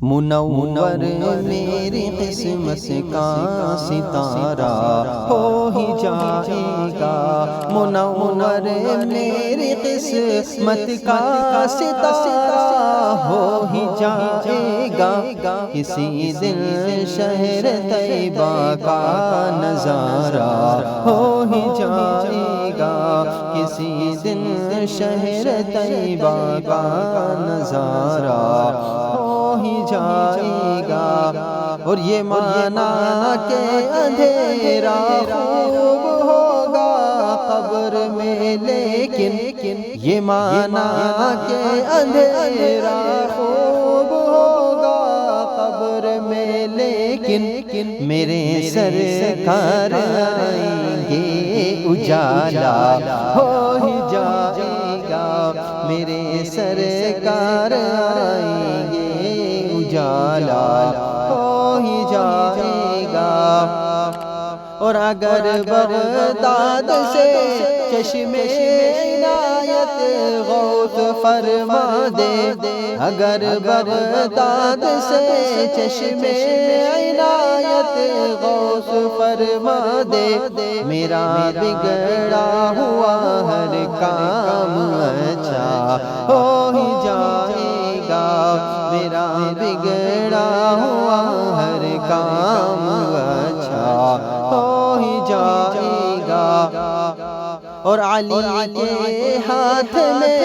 منور میری قسمت کا ستارہ ہو ہی جائے گا، منور میری قسمت کا ستارہ ہو ہی جائے گا، کسی دن شہر طیبہ کا نظارہ ہو ہی جائے گا، کسی دن شہر طیبہ کا نظارہ ہو ہی جائے گا۔ اور یہ مانا کہ اندھیرا خوب ہوگا قبر میں، لیکن یہ مانا کہ اندھیرا خوب ہوگا قبر میں، لیکن میرے سرکار آئیں گے اجالا ہو ہی جائے گا، میرے سرکار آئیں گے اجالا ہو ہی جائے گا۔ اور اگر بغداد سے چشم عنایت غوث فرما دے، اگر بغداد سے چشم عنایت غوث فرما دے، میرا بگڑا ہوا ہر کام اچھا ہو ہی جائے گا، میرا بگڑا ہوا ہر کام اچھا ہو ہی جائے گا۔ اور علی کے ہاتھ میں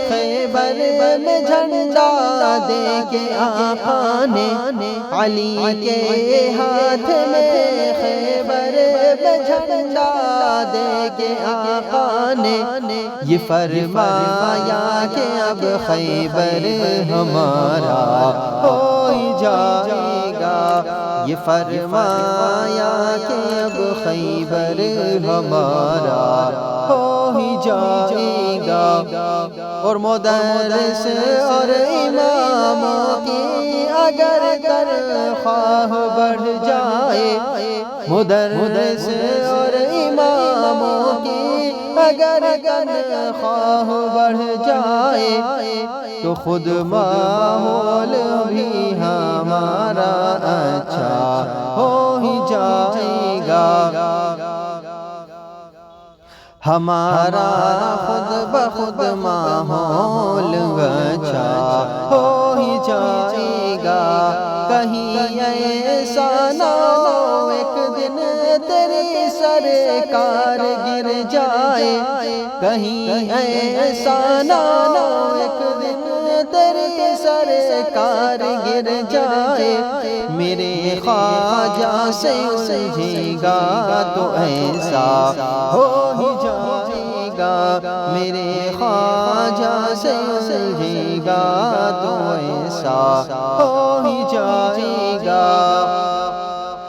خیبر میں جھنڈا دے کے آقا نے، علی کے ہاتھ میں خیبر میں جھنڈا دے کے آقا نے یہ فرمایا کہ اب خیبر ہمارا ہو ہی جائے گا، یہ فرمایا کہ اب خیبر ہمارا ہو ہی جائے گا۔ اور مدرس اور اماموں کی اگر تنخواہ بڑھ جائے، مدرس اور اماموں کی اگر تنخواہ بڑھ جائے، تو خود ماحول بھی ہمارا اچھا ہو ہی جائے گا، ہمارا خود بخود ماحول اچھا ہو ہی جائے گا۔ کہیں ایسا نہ ہو ایک دن تیری سرکار گر جائے، کہیں ایسا نہ ہو ایک دن تیری سرکار گر جائے، میرے خواجہ سے الجھے گا تو ایسا ہو ہی جائے گا، میرے خواجہ سے الجھے گا تو ایسا ہو ہی جائے گا۔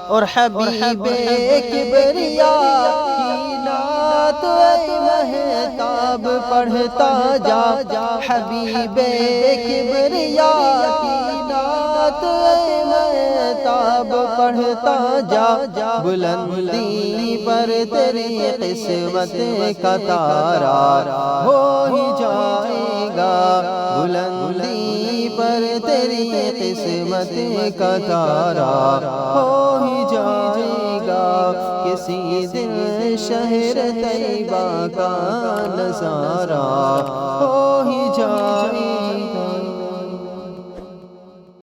اور حبیب کبریا کی نعت اے مہتاب پڑھتا جا، حبیب کبریا کی نعت اے مہتاب پڑھتا جا، بلندی پر تیری قسمت کا تارا ہو ہی جائے گا، بلندی پر تیری قسمت کا تارا ہو ہی جائے گا، کسی دن شہر طیبہ کا نظارہ ہو ہی جائے گا۔